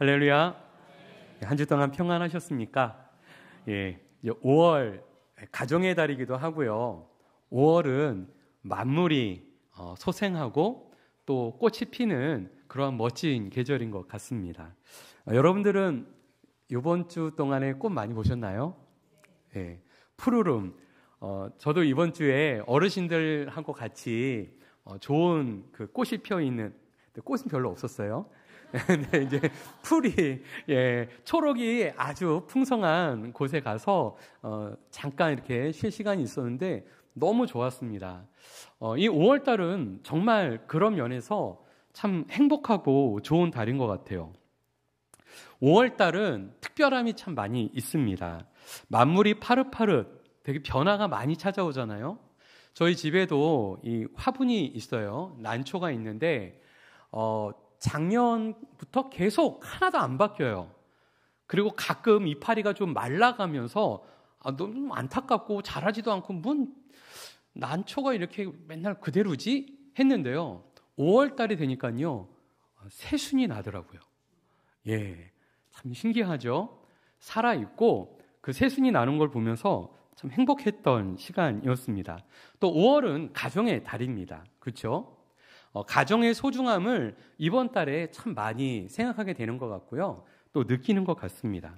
할렐루야. 한 주 동안 평안하셨습니까? 예, 이제 5월 가정의 달이기도 하고요. 5월은 만물이 소생하고 또 꽃이 피는 그런 멋진 계절인 것 같습니다. 여러분들은 이번 주 동안에 꽃 많이 보셨나요? 예, 푸르름. 저도 이번 주에 어르신들하고 같이 좋은 그 꽃이 펴 있는, 꽃은 별로 없었어요. 근데 이제 풀이, 초록이 아주 풍성한 곳에 가서 잠깐 이렇게 쉴 시간이 있었는데 너무 좋았습니다. 이 5월 달은 정말 그런 면에서 참 행복하고 좋은 달인 것 같아요. 5월 달은 특별함이 참 많이 있습니다. 만물이 파릇파릇, 되게 변화가 많이 찾아오잖아요. 저희 집에도 이 화분이 있어요. 난초가 있는데 작년부터 계속 하나도 안 바뀌어요. 그리고 가끔 이파리가 좀 말라가면서 너무 안타깝고 자라지도 않고 뭔 난초가 이렇게 맨날 그대로지? 했는데요. 5월 달이 되니까요. 새순이 나더라고요. 예, 참 신기하죠? 살아있고 그 새순이 나는 걸 보면서 참 행복했던 시간이었습니다. 또 5월은 가정의 달입니다. 그렇죠? 가정의 소중함을 이번 달에 참 많이 생각하게 되는 것 같고요. 또 느끼는 것 같습니다.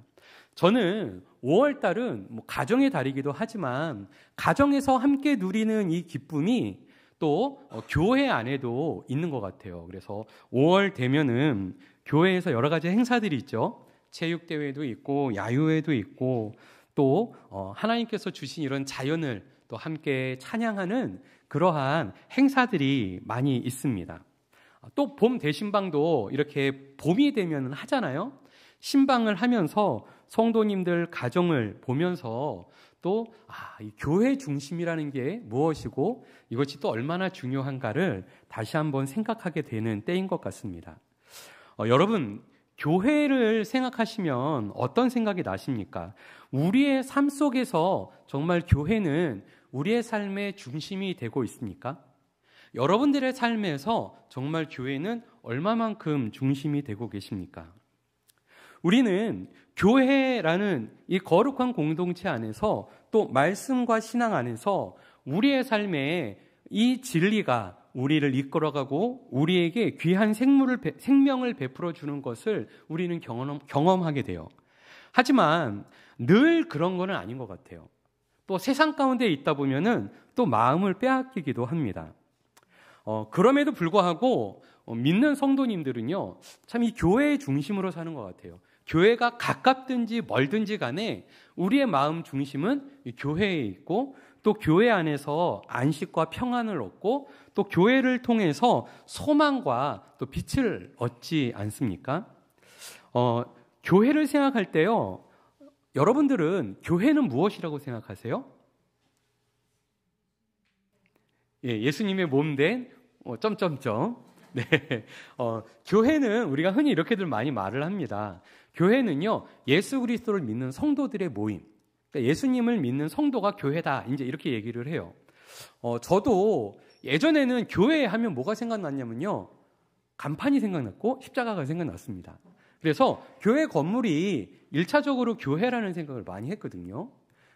저는 5월 달은 가정의 달이기도 하지만 가정에서 함께 누리는 이 기쁨이 또 교회 안에도 있는 것 같아요. 그래서 5월 되면은 교회에서 여러 가지 행사들이 있죠. 체육대회도 있고 야유회도 있고 또 하나님께서 주신 이런 자연을 또 함께 찬양하는 그러한 행사들이 많이 있습니다. 또 봄 대신방도 이렇게 봄이 되면 하잖아요. 신방을 하면서 성도님들 가정을 보면서 또 이 교회 중심이라는 게 무엇이고 이것이 또 얼마나 중요한가를 다시 한번 생각하게 되는 때인 것 같습니다. 여러분, 교회를 생각하시면 어떤 생각이 나십니까? 우리의 삶 속에서 정말 교회는 우리의 삶의 중심이 되고 있습니까? 여러분들의 삶에서 정말 교회는 얼마만큼 중심이 되고 계십니까? 우리는 교회라는 이 거룩한 공동체 안에서 또 말씀과 신앙 안에서 우리의 삶에 이 진리가 우리를 이끌어가고 우리에게 귀한 생명을 베풀어 주는 것을 우리는 경험하게 돼요. 하지만 늘 그런 건 아닌 것 같아요. 또 세상 가운데 있다 보면은 또 마음을 빼앗기기도 합니다. 그럼에도 불구하고 믿는 성도님들은요, 참 이 교회의 중심으로 사는 것 같아요. 교회가 가깝든지 멀든지 간에 우리의 마음 중심은 이 교회에 있고 또 교회 안에서 안식과 평안을 얻고 또 교회를 통해서 소망과 또 빛을 얻지 않습니까? 교회를 생각할 때요, 여러분들은 교회는 무엇이라고 생각하세요? 예수님의 몸된 점점점. 네, 교회는 우리가 흔히 이렇게들 많이 말을 합니다. 교회는요, 예수 그리스도를 믿는 성도들의 모임. 그러니까 예수님을 믿는 성도가 교회다. 이제 이렇게 얘기를 해요. 저도 예전에는 교회 하면 뭐가 생각났냐면요, 간판이 생각났고 십자가가 생각났습니다. 그래서 교회 건물이 1차적으로 교회라는 생각을 많이 했거든요.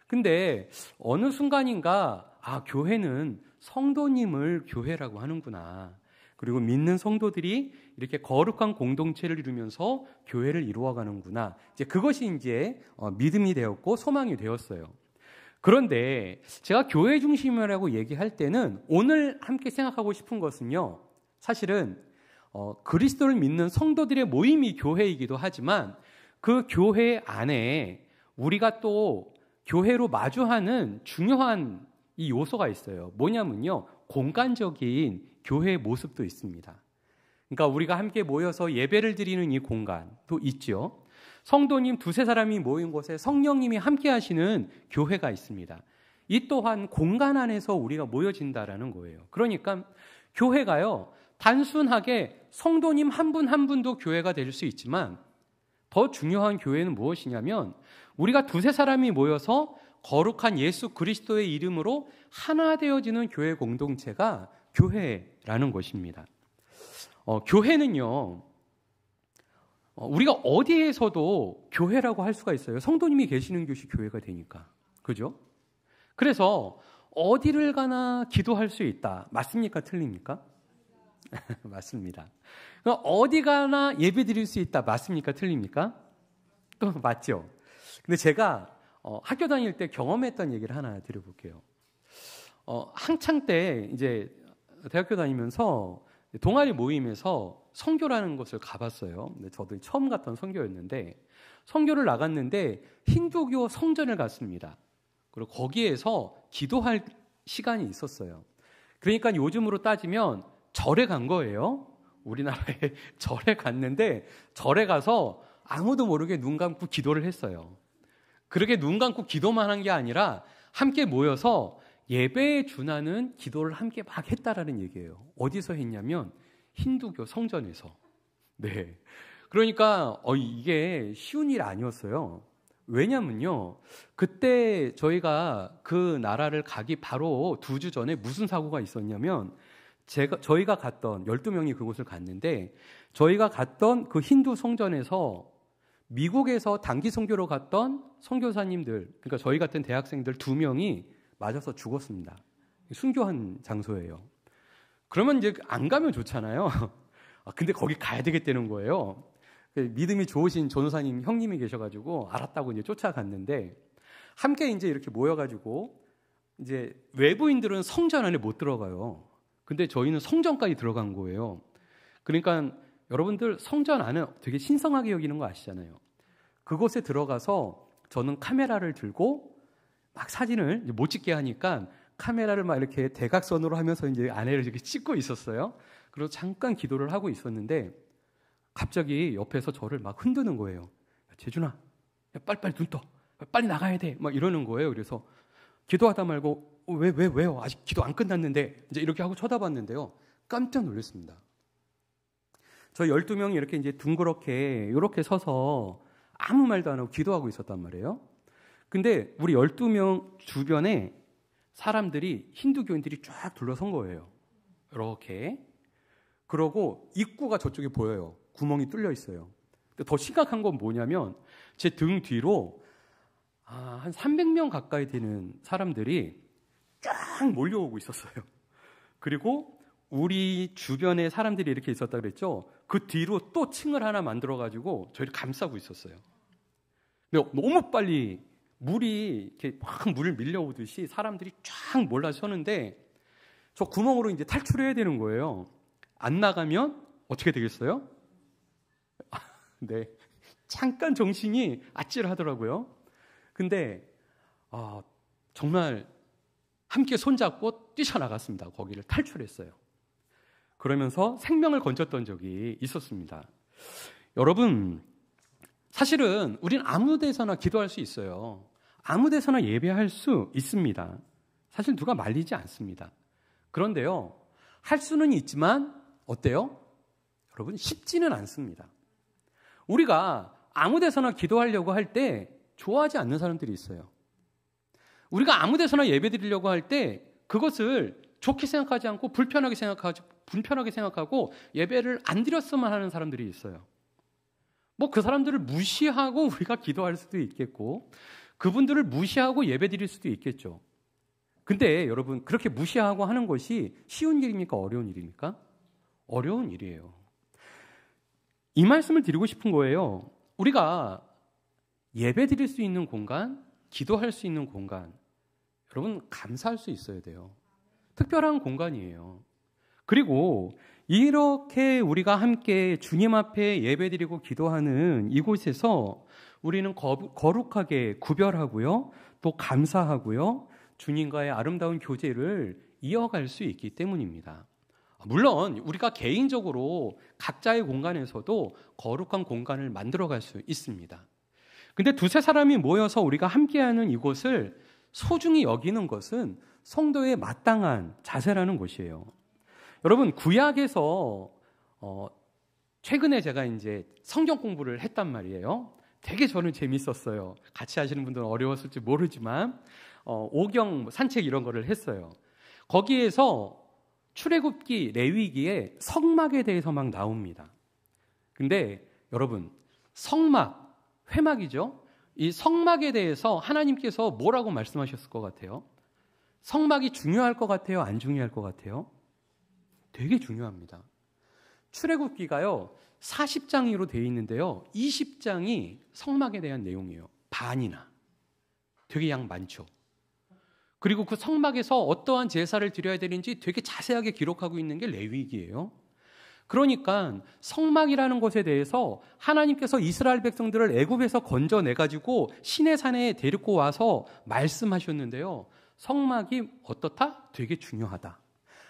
근데 어느 순간인가 교회는 성도님을 교회라고 하는구나. 그리고 믿는 성도들이 이렇게 거룩한 공동체를 이루면서 교회를 이루어가는구나. 이제 그것이 이제 믿음이 되었고 소망이 되었어요. 그런데 제가 교회 중심이라고 얘기할 때는 오늘 함께 생각하고 싶은 것은요, 사실은 그리스도를 믿는 성도들의 모임이 교회이기도 하지만 그 교회 안에 우리가 또 교회로 마주하는 중요한 이 요소가 있어요. 뭐냐면요, 공간적인 교회의 모습도 있습니다. 그러니까 우리가 함께 모여서 예배를 드리는 이 공간도 있죠. 성도님 두세 사람이 모인 곳에 성령님이 함께 하시는 교회가 있습니다. 이 또한 공간 안에서 우리가 모여진다라는 거예요. 그러니까 교회가요, 단순하게 성도님 한 분 한 분도 교회가 될 수 있지만 더 중요한 교회는 무엇이냐면 우리가 두세 사람이 모여서 거룩한 예수 그리스도의 이름으로 하나 되어지는 교회 공동체가 교회라는 것입니다. 교회는요, 우리가 어디에서도 교회라고 할 수가 있어요. 성도님이 계시는 곳이 교회가 되니까. 그죠? 그래서 어디를 가나 기도할 수 있다. 맞습니까? 틀립니까? 맞습니다. 어디 가나 예배 드릴 수 있다. 맞습니까? 틀립니까? 또 맞죠? 근데 제가 학교 다닐 때 경험했던 얘기를 하나 드려볼게요. 한창 때 이제 대학교 다니면서 동아리 모임에서 선교라는 곳을 가봤어요. 근데 저도 처음 갔던 선교였는데 선교를 나갔는데 힌두교 성전을 갔습니다. 그리고 거기에서 기도할 시간이 있었어요. 그러니까 요즘으로 따지면 절에 간 거예요. 우리나라에 절에 갔는데 절에 가서 아무도 모르게 눈 감고 기도를 했어요. 그렇게 눈 감고 기도만 한 게 아니라 함께 모여서 예배에 준하는 기도를 함께 막 했다라는 얘기예요. 어디서 했냐면 힌두교 성전에서. 네. 그러니까 이게 쉬운 일 아니었어요. 왜냐면요. 그때 저희가 그 나라를 가기 바로 2주 전에 무슨 사고가 있었냐면 저희가 갔던 12명이 그곳을 갔는데 저희가 갔던 그 힌두 성전에서 미국에서 단기 선교로 갔던 선교사님들, 그러니까 저희 같은 대학생들 2명이 맞아서 죽었습니다. 순교한 장소예요. 그러면 이제 안 가면 좋잖아요. 근데 거기 가야 되겠다는 거예요. 믿음이 좋으신 전도사님 형님이 계셔가지고 알았다고 이제 쫓아갔는데 함께 이제 이렇게 모여가지고 이제 외부인들은 성전 안에 못 들어가요. 근데 저희는 성전까지 들어간 거예요. 그러니까 여러분들 성전 안에 되게 신성하게 여기는 거 아시잖아요. 그곳에 들어가서 저는 카메라를 들고 막 사진을 못 찍게 하니까 카메라를 막 이렇게 대각선으로 하면서 이제 안에를 이렇게 찍고 있었어요. 그리고 잠깐 기도를 하고 있었는데 갑자기 옆에서 저를 막 흔드는 거예요. 야, 재준아, 야, 빨리빨리 눈 떠. 빨리 나가야 돼. 막 이러는 거예요. 그래서 기도하다 말고 왜요? 아직 기도 안 끝났는데 이제 이렇게 하고 쳐다봤는데요. 깜짝 놀랐습니다. 저 12명이 이렇게 이제 둥그렇게 이렇게 서서 아무 말도 안 하고 기도하고 있었단 말이에요. 근데 우리 12명 주변에 사람들이 힌두교인들이 쫙 둘러선 거예요. 이렇게. 그러고 입구가 저쪽에 보여요. 구멍이 뚫려 있어요. 근데 더 심각한 건 뭐냐면 제 등 뒤로 한 300명 가까이 되는 사람들이 쫙 몰려오고 있었어요. 그리고 우리 주변에 사람들이 이렇게 있었다 그랬죠. 그 뒤로 또 층을 하나 만들어가지고 저희를 감싸고 있었어요. 근데 너무 빨리 물이 이렇게 막 물을 밀려오듯이 사람들이 쫙 몰라서는데 저 구멍으로 이제 탈출해야 되는 거예요. 안 나가면 어떻게 되겠어요? 네, 잠깐 정신이 아찔하더라고요. 근데 정말 함께 손잡고 뛰쳐나갔습니다. 거기를 탈출했어요. 그러면서 생명을 건졌던 적이 있었습니다. 여러분, 사실은 우리는 아무 데서나 기도할 수 있어요. 아무 데서나 예배할 수 있습니다. 사실 누가 말리지 않습니다. 그런데요, 할 수는 있지만 어때요? 여러분, 쉽지는 않습니다. 우리가 아무 데서나 기도하려고 할 때 좋아하지 않는 사람들이 있어요. 우리가 아무 데서나 예배 드리려고 할 때 그것을 좋게 생각하지 않고 불편하게 생각하고 예배를 안 드렸으면 하는 사람들이 있어요. 뭐 그 사람들을 무시하고 우리가 기도할 수도 있겠고 그분들을 무시하고 예배 드릴 수도 있겠죠. 근데 여러분, 그렇게 무시하고 하는 것이 쉬운 일입니까? 어려운 일입니까? 어려운 일이에요. 이 말씀을 드리고 싶은 거예요. 우리가 예배 드릴 수 있는 공간, 기도할 수 있는 공간, 여러분 감사할 수 있어야 돼요. 특별한 공간이에요. 그리고 이렇게 우리가 함께 주님 앞에 예배드리고 기도하는 이곳에서 우리는 거룩하게 구별하고요, 또 감사하고요, 주님과의 아름다운 교제를 이어갈 수 있기 때문입니다. 물론 우리가 개인적으로 각자의 공간에서도 거룩한 공간을 만들어갈 수 있습니다. 근데 두세 사람이 모여서 우리가 함께하는 이곳을 소중히 여기는 것은 성도의 마땅한 자세라는 것이에요. 여러분, 구약에서 최근에 제가 이제 성경 공부를 했단 말이에요. 되게 저는 재밌었어요. 같이 하시는 분들은 어려웠을지 모르지만 오경 산책 이런 거를 했어요. 거기에서 출애굽기, 레위기에 성막에 대해서 막 나옵니다. 근데 여러분, 성막, 회막이죠. 이 성막에 대해서 하나님께서 뭐라고 말씀하셨을 것 같아요? 성막이 중요할 것 같아요? 안 중요할 것 같아요? 되게 중요합니다. 출애굽기가요 40장으로 되어 있는데요 20장이 성막에 대한 내용이에요. 반이나. 되게 양 많죠. 그리고 그 성막에서 어떠한 제사를 드려야 되는지 되게 자세하게 기록하고 있는 게 레위기예요. 그러니까 성막이라는 것에 대해서 하나님께서 이스라엘 백성들을 애굽에서 건져내가지고 시내산에 데리고 와서 말씀하셨는데요. 성막이 어떻다? 되게 중요하다.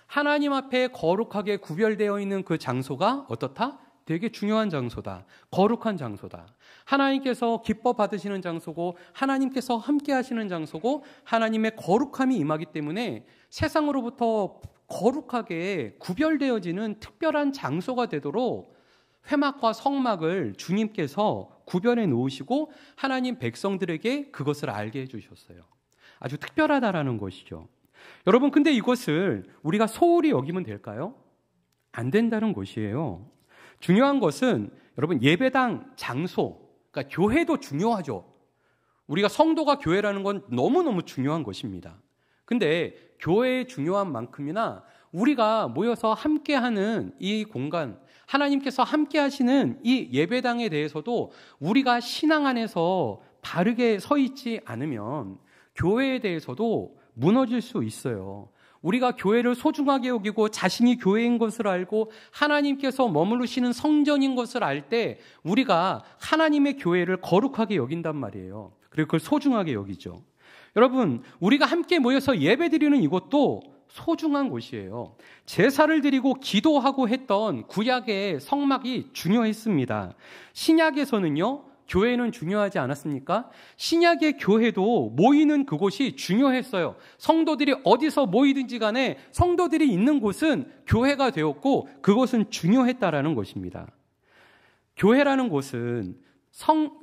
하나님 앞에 거룩하게 구별되어 있는 그 장소가 어떻다? 되게 중요한 장소다. 거룩한 장소다. 하나님께서 기뻐 받으시는 장소고 하나님께서 함께 하시는 장소고 하나님의 거룩함이 임하기 때문에 세상으로부터 거룩하게 구별되어지는 특별한 장소가 되도록 회막과 성막을 주님께서 구별해 놓으시고 하나님 백성들에게 그것을 알게 해주셨어요. 아주 특별하다라는 것이죠. 여러분, 근데 이것을 우리가 소홀히 여기면 될까요? 안 된다는 것이에요. 중요한 것은 여러분 예배당 장소, 그러니까 교회도 중요하죠. 우리가 성도가 교회라는 건 너무너무 중요한 것입니다. 근데 교회의 중요한 만큼이나 우리가 모여서 함께하는 이 공간, 하나님께서 함께 하시는 이 예배당에 대해서도 우리가 신앙 안에서 바르게 서 있지 않으면 교회에 대해서도 무너질 수 있어요. 우리가 교회를 소중하게 여기고 자신이 교회인 것을 알고 하나님께서 머무르시는 성전인 것을 알 때 우리가 하나님의 교회를 거룩하게 여긴단 말이에요. 그리고 그걸 소중하게 여기죠. 여러분, 우리가 함께 모여서 예배드리는 이것도 소중한 곳이에요. 제사를 드리고 기도하고 했던 구약의 성막이 중요했습니다. 신약에서는요, 교회는 중요하지 않았습니까? 신약의 교회도 모이는 그곳이 중요했어요. 성도들이 어디서 모이든지 간에 성도들이 있는 곳은 교회가 되었고 그것은 중요했다라는 것입니다. 교회라는 곳은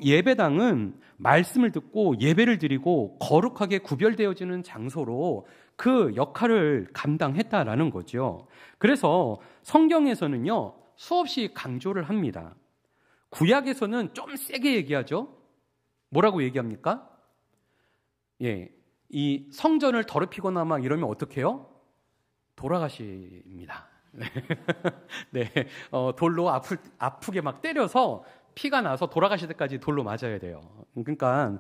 예배당은 말씀을 듣고 예배를 드리고 거룩하게 구별되어지는 장소로 그 역할을 감당했다라는 거죠. 그래서 성경에서는요, 수없이 강조를 합니다. 구약에서는 좀 세게 얘기하죠. 뭐라고 얘기합니까? 이 성전을 더럽히거나 막 이러면 어떻게 해요? 돌아가십니다. 네, 돌로 아프게 막 때려서 피가 나서 돌아가실 때까지 돌로 맞아야 돼요. 그러니까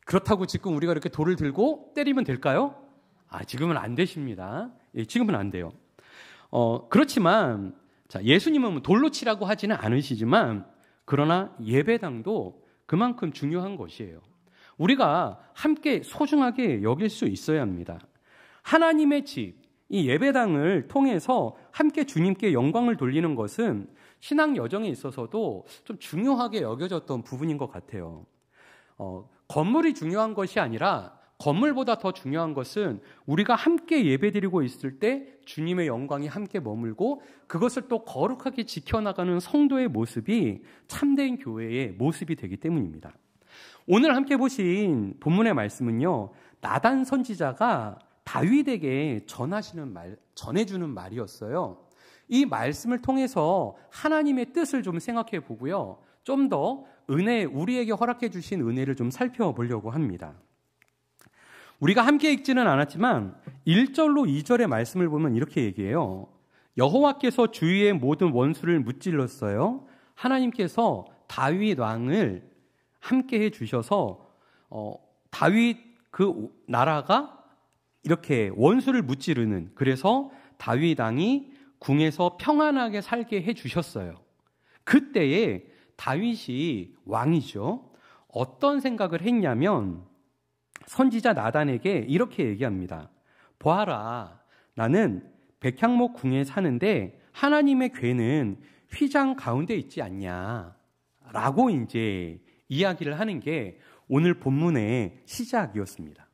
그렇다고 지금 우리가 이렇게 돌을 들고 때리면 될까요? 지금은 안 되십니다. 지금은 안 돼요. 그렇지만 자, 예수님은 돌로 치라고 하지는 않으시지만 그러나 예배당도 그만큼 중요한 것이에요. 우리가 함께 소중하게 여길 수 있어야 합니다. 하나님의 집, 이 예배당을 통해서 함께 주님께 영광을 돌리는 것은 신앙 여정에 있어서도 좀 중요하게 여겨졌던 부분인 것 같아요. 건물이 중요한 것이 아니라 건물보다 더 중요한 것은 우리가 함께 예배드리고 있을 때 주님의 영광이 함께 머물고 그것을 또 거룩하게 지켜나가는 성도의 모습이 참된 교회의 모습이 되기 때문입니다. 오늘 함께 보신 본문의 말씀은요, 나단 선지자가 다윗에게 전해주는 말이었어요. 이 말씀을 통해서 하나님의 뜻을 좀 생각해 보고요, 좀 더 우리에게 허락해 주신 은혜를 좀 살펴보려고 합니다. 우리가 함께 읽지는 않았지만 1절로 2절의 말씀을 보면 이렇게 얘기해요. 여호와께서 주위의 모든 원수를 무찔렀어요. 하나님께서 다윗 왕을 함께 해주셔서 다윗 그 나라가 이렇게 원수를 무찌르는, 그래서 다윗 왕이 궁에서 평안하게 살게 해주셨어요. 그때에 다윗이 왕이죠. 어떤 생각을 했냐면 선지자 나단에게 이렇게 얘기합니다. 보아라, 나는 백향목 궁에 사는데 하나님의 궤는 휘장 가운데 있지 않냐 라고 이제 이야기를 하는 게 오늘 본문의 시작이었습니다.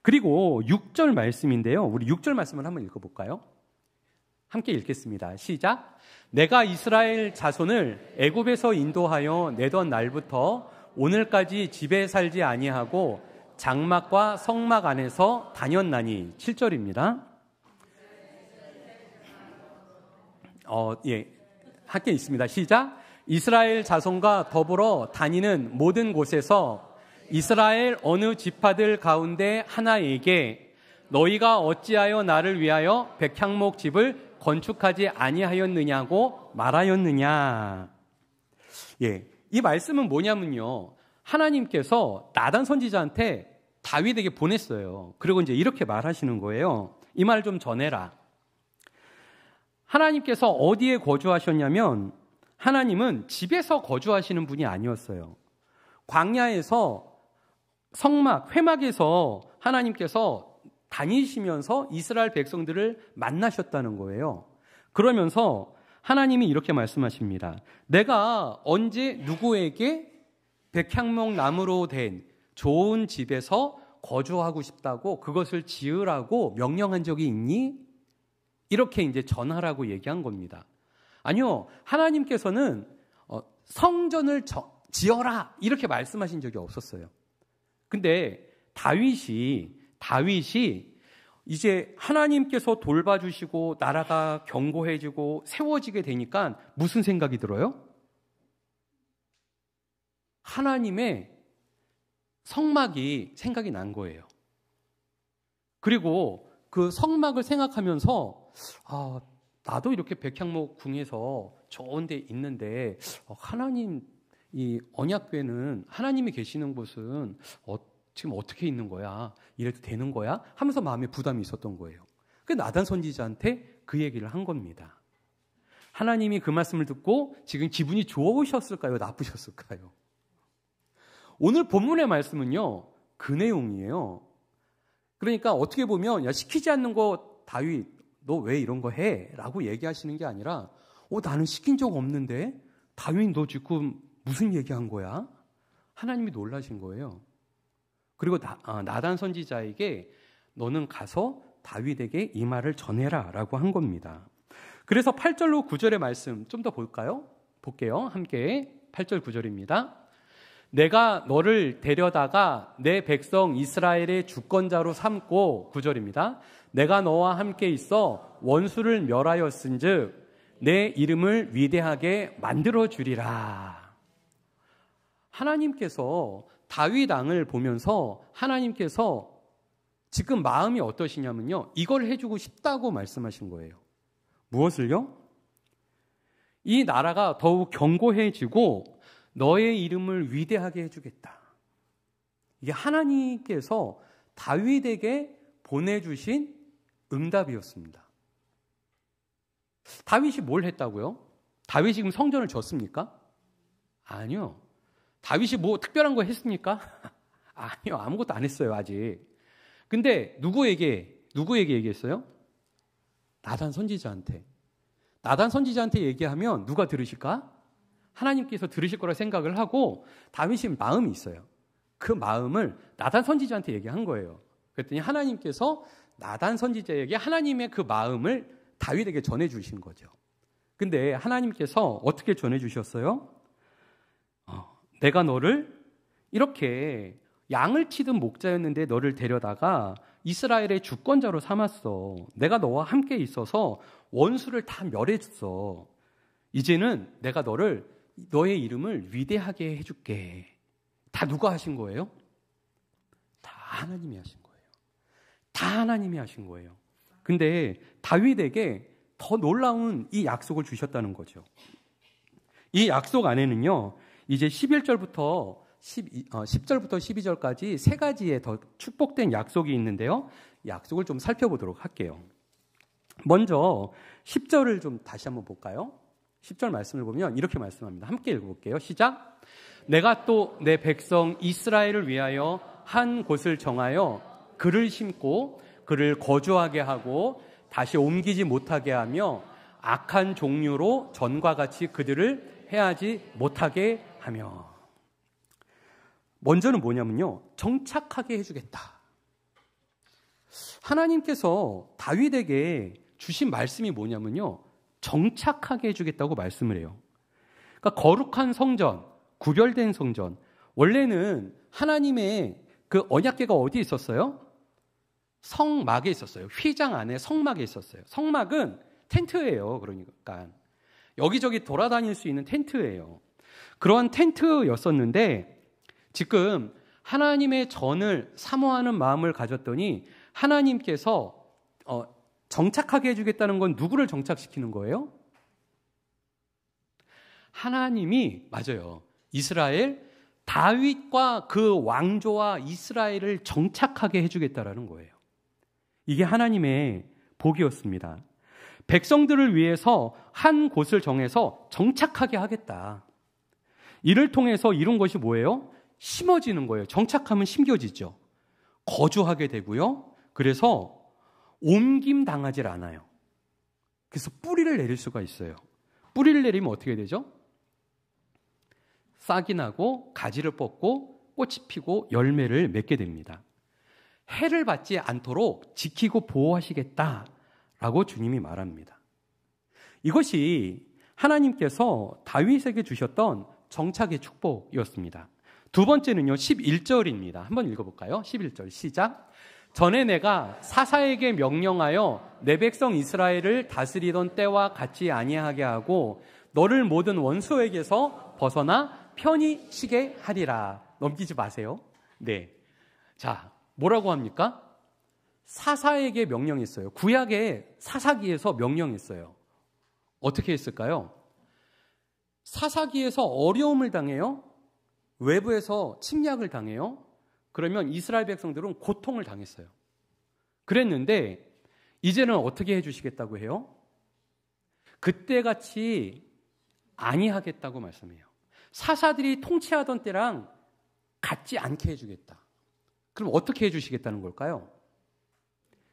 그리고 6절 말씀인데요, 우리 6절 말씀을 한번 읽어볼까요? 함께 읽겠습니다. 시작. 내가 이스라엘 자손을 애굽에서 인도하여 내던 날부터 오늘까지 집에 살지 아니하고 장막과 성막 안에서 다녔나니. 7절입니다. 함께 있습니다. 시작. 이스라엘 자손과 더불어 다니는 모든 곳에서 이스라엘 어느 지파들 가운데 하나에게 너희가 어찌하여 나를 위하여 백향목 집을 건축하지 아니하였느냐고 말하였느냐. 예, 이 말씀은 뭐냐면요, 하나님께서 나단 선지자한테 다윗에게 보냈어요. 그리고 이제 이렇게 말하시는 거예요. 이 말 좀 전해라. 하나님께서 어디에 거주하셨냐면 하나님은 집에서 거주하시는 분이 아니었어요. 광야에서 성막, 회막에서 하나님께서 다니시면서 이스라엘 백성들을 만나셨다는 거예요. 그러면서 하나님이 이렇게 말씀하십니다. 내가 언제 누구에게 백향목 나무로 된 좋은 집에서 거주하고 싶다고 그것을 지으라고 명령한 적이 있니? 이렇게 이제 전하라고 얘기한 겁니다. 아니요, 하나님께서는 성전을 지어라 이렇게 말씀하신 적이 없었어요. 근데 다윗이 이제 하나님께서 돌봐주시고 나라가 견고해지고 세워지게 되니까 무슨 생각이 들어요? 하나님의 성막이 생각이 난 거예요. 그리고 그 성막을 생각하면서 나도 이렇게 백향목 궁에서 좋은 데 있는데 하나님 이 언약궤는 하나님이 계시는 곳은 지금 어떻게 있는 거야? 이래도 되는 거야? 하면서 마음에 부담이 있었던 거예요. 그 나단 선지자한테 그 얘기를 한 겁니다. 하나님이 그 말씀을 듣고 지금 기분이 좋으셨을까요? 나쁘셨을까요? 오늘 본문의 말씀은요, 그 내용이에요. 그러니까 어떻게 보면 야, 시키지 않는 거 다윗 너 왜 이런 거 해? 라고 얘기하시는 게 아니라 나는 시킨 적 없는데 다윗 너 지금 무슨 얘기한 거야? 하나님이 놀라신 거예요. 그리고 나단 선지자에게 너는 가서 다윗에게 이 말을 전해라 라고 한 겁니다. 그래서 8절로 9절의 말씀 좀 더 볼게요. 함께 8절 9절입니다. 내가 너를 데려다가 내 백성 이스라엘의 주권자로 삼고 9절입니다. 내가 너와 함께 있어 원수를 멸하였은즉 내 이름을 위대하게 만들어 주리라. 하나님께서 다윗 왕을 보면서 하나님께서 지금 마음이 어떠시냐면요, 이걸 해주고 싶다고 말씀하신 거예요. 무엇을요? 이 나라가 더욱 견고해지고 너의 이름을 위대하게 해주겠다. 이게 하나님께서 다윗에게 보내주신 응답이었습니다. 다윗이 뭘 했다고요? 다윗이 지금 성전을 졌습니까? 아니요. 다윗이 뭐 특별한 거 했습니까? 아니요. 아무것도 안 했어요, 아직. 근데 누구에게 얘기했어요? 나단 선지자한테. 나단 선지자한테 얘기하면 누가 들으실까? 하나님께서 들으실 거라 생각을 하고 다윗이 마음이 있어요. 그 마음을 나단 선지자한테 얘기한 거예요. 그랬더니 하나님께서 나단 선지자에게 하나님의 그 마음을 다윗에게 전해주신 거죠. 근데 하나님께서 어떻게 전해주셨어요? 내가 너를 이렇게 양을 치던 목자였는데 너를 데려다가 이스라엘의 주권자로 삼았어. 내가 너와 함께 있어서 원수를 다 멸해줬어. 이제는 내가 너의 이름을 위대하게 해줄게. 다 누가 하신 거예요? 다 하나님이 하신 거예요. 다 하나님이 하신 거예요. 근데 다윗에게 더 놀라운 이 약속을 주셨다는 거죠. 이 약속 안에는요, 이제 10절부터 12절까지 세 가지의 더 축복된 약속이 있는데요. 약속을 좀 살펴보도록 할게요. 먼저 10절을 좀 다시 한번 볼까요? 10절 말씀을 보면 이렇게 말씀합니다. 함께 읽어볼게요. 시작. 내가 또 내 백성 이스라엘을 위하여 한 곳을 정하여 그를 심고 그를 거주하게 하고 다시 옮기지 못하게 하며 악한 종류로 전과 같이 그들을 해하지 못하게 하며. 먼저는 뭐냐면요, 정착하게 해주겠다. 하나님께서 다윗에게 주신 말씀이 뭐냐면요, 정착하게 해주겠다고 말씀을 해요. 그러니까 거룩한 성전, 구별된 성전. 원래는 하나님의 그 언약궤가 어디에 있었어요? 성막에 있었어요. 휘장 안에 성막에 있었어요. 성막은 텐트예요. 그러니까 여기저기 돌아다닐 수 있는 텐트예요. 그러한 텐트였었는데 지금 하나님의 전을 사모하는 마음을 가졌더니 하나님께서 정착하게 해주겠다는 건 누구를 정착시키는 거예요? 하나님이, 맞아요, 이스라엘, 다윗과 그 왕조와 이스라엘을 정착하게 해주겠다라는 거예요. 이게 하나님의 복이었습니다. 백성들을 위해서 한 곳을 정해서 정착하게 하겠다. 이를 통해서 이룬 것이 뭐예요? 심어지는 거예요. 정착하면 심겨지죠. 거주하게 되고요. 그래서 옮김 당하질 않아요. 그래서 뿌리를 내릴 수가 있어요. 뿌리를 내리면 어떻게 되죠? 싹이 나고 가지를 뻗고 꽃이 피고 열매를 맺게 됩니다. 해를 받지 않도록 지키고 보호하시겠다라고 주님이 말합니다. 이것이 하나님께서 다윗에게 주셨던 정착의 축복이었습니다. 두 번째는요, 11절입니다. 한번 읽어볼까요? 11절 시작. 전에 내가 사사에게 명령하여 내 백성 이스라엘을 다스리던 때와 같이 아니하게 하고 너를 모든 원수에게서 벗어나 편히 쉬게 하리라. 넘기지 마세요. 네. 자, 뭐라고 합니까? 사사에게 명령했어요. 구약의 사사기에서 명령했어요. 어떻게 했을까요? 사사기에서 어려움을 당해요. 외부에서 침략을 당해요. 그러면 이스라엘 백성들은 고통을 당했어요. 그랬는데 이제는 어떻게 해주시겠다고 해요? 그때같이 아니하겠다고 말씀해요. 사사들이 통치하던 때랑 같지 않게 해주겠다. 그럼 어떻게 해주시겠다는 걸까요?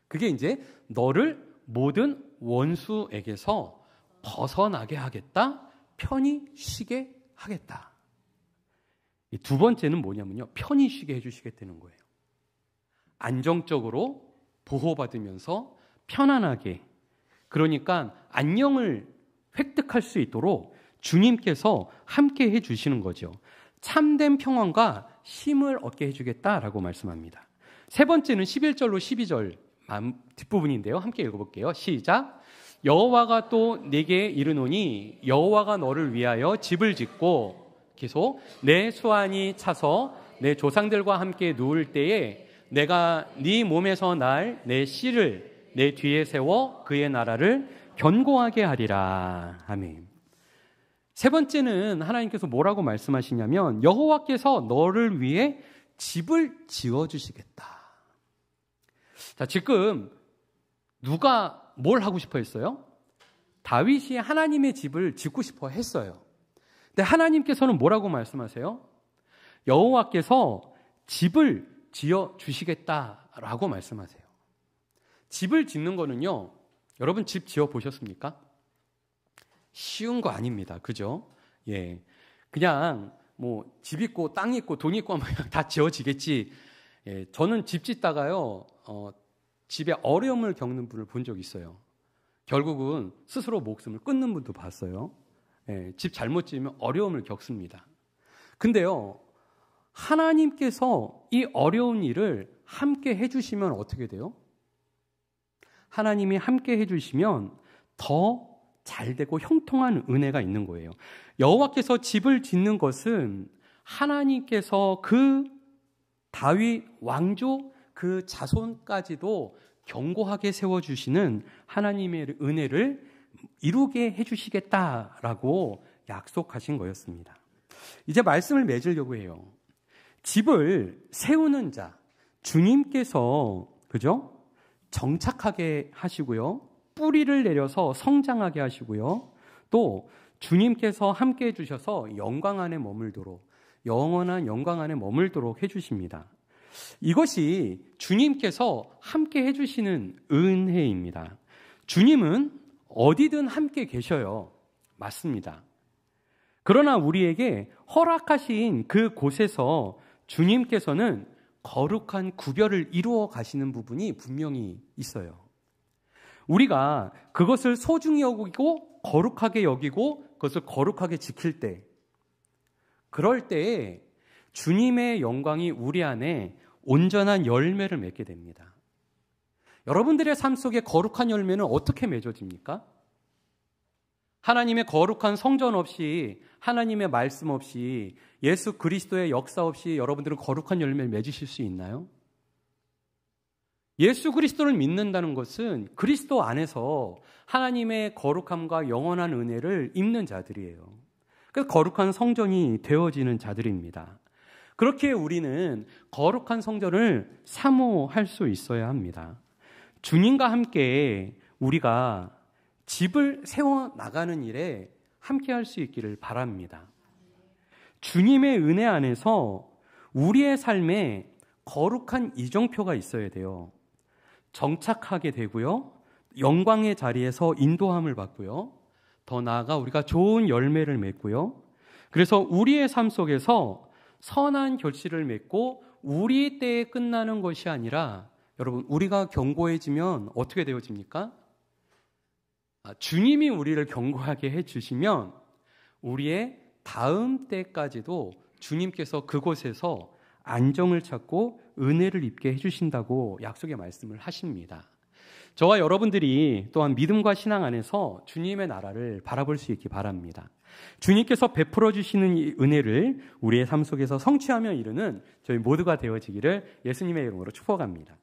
그게 이제 너를 모든 원수에게서 벗어나게 하겠다, 편히 쉬게 하겠다. 이 두 번째는 뭐냐면요, 편히 쉬게 해주시겠다는 거예요. 안정적으로 보호받으면서 편안하게, 그러니까 안녕을 획득할 수 있도록 주님께서 함께 해주시는 거죠. 참된 평안과 힘을 얻게 해주겠다라고 말씀합니다. 세 번째는 11절로 12절 뒷부분인데요. 함께 읽어볼게요. 시작. 여호와가 또 내게 이르노니 여호와가 너를 위하여 집을 짓고 계속 내 수완이 차서 내 조상들과 함께 누울 때에 내가 네 몸에서 날 내 씨를 내 뒤에 세워 그의 나라를 견고하게 하리라. 아멘. 세 번째는 하나님께서 뭐라고 말씀하시냐면 여호와께서 너를 위해 집을 지어주시겠다. 자, 지금 누가 뭘 하고 싶어 했어요? 다윗이 하나님의 집을 짓고 싶어 했어요. 근데 하나님께서는 뭐라고 말씀하세요? 여호와께서 집을 지어주시겠다라고 말씀하세요. 집을 짓는 거는요, 여러분 집 지어 보셨습니까? 쉬운 거 아닙니다. 그죠? 예. 그냥 뭐 집 있고 땅 있고 돈 있고 하면 다 지어지겠지. 예. 저는 집 짓다가요, 집에 어려움을 겪는 분을 본 적 있어요. 결국은 스스로 목숨을 끊는 분도 봤어요. 예. 집 잘못 지으면 어려움을 겪습니다. 근데요, 하나님께서 이 어려운 일을 함께 해주시면 어떻게 돼요? 하나님이 함께 해주시면 더 잘 되고 형통한 은혜가 있는 거예요. 여호와께서 집을 짓는 것은 하나님께서 그 다윗 왕조 그 자손까지도 견고하게 세워주시는 하나님의 은혜를 이루게 해주시겠다라고 약속하신 거였습니다. 이제 말씀을 맺으려고 해요. 집을 세우는 자, 주님께서, 그죠? 정착하게 하시고요. 뿌리를 내려서 성장하게 하시고요. 또 주님께서 함께 해주셔서 영광 안에 머물도록, 영원한 영광 안에 머물도록 해주십니다. 이것이 주님께서 함께 해주시는 은혜입니다. 주님은 어디든 함께 계셔요. 맞습니다. 그러나 우리에게 허락하신 그 곳에서 주님께서는 거룩한 구별을 이루어 가시는 부분이 분명히 있어요. 우리가 그것을 소중히 여기고 거룩하게 여기고 그것을 거룩하게 지킬 때, 그럴 때에 주님의 영광이 우리 안에 온전한 열매를 맺게 됩니다. 여러분들의 삶 속에 거룩한 열매는 어떻게 맺어집니까? 하나님의 거룩한 성전 없이, 하나님의 말씀 없이, 예수 그리스도의 역사 없이 여러분들은 거룩한 열매를 맺으실 수 있나요? 예수 그리스도를 믿는다는 것은 그리스도 안에서 하나님의 거룩함과 영원한 은혜를 입는 자들이에요. 그래서 거룩한 성전이 되어지는 자들입니다. 그렇게 우리는 거룩한 성전을 사모할 수 있어야 합니다. 주님과 함께 우리가 집을 세워나가는 일에 함께 할 수 있기를 바랍니다. 주님의 은혜 안에서 우리의 삶에 거룩한 이정표가 있어야 돼요. 정착하게 되고요. 영광의 자리에서 인도함을 받고요. 더 나아가 우리가 좋은 열매를 맺고요. 그래서 우리의 삶 속에서 선한 결실을 맺고 우리 때에 끝나는 것이 아니라 여러분, 우리가 견고해지면 어떻게 되어집니까? 주님이 우리를 견고하게 해주시면 우리의 다음 때까지도 주님께서 그곳에서 안정을 찾고 은혜를 입게 해주신다고 약속의 말씀을 하십니다. 저와 여러분들이 또한 믿음과 신앙 안에서 주님의 나라를 바라볼 수 있기 바랍니다. 주님께서 베풀어 주시는 이 은혜를 우리의 삶 속에서 성취하며 이루는 저희 모두가 되어지기를 예수님의 이름으로 축복합니다.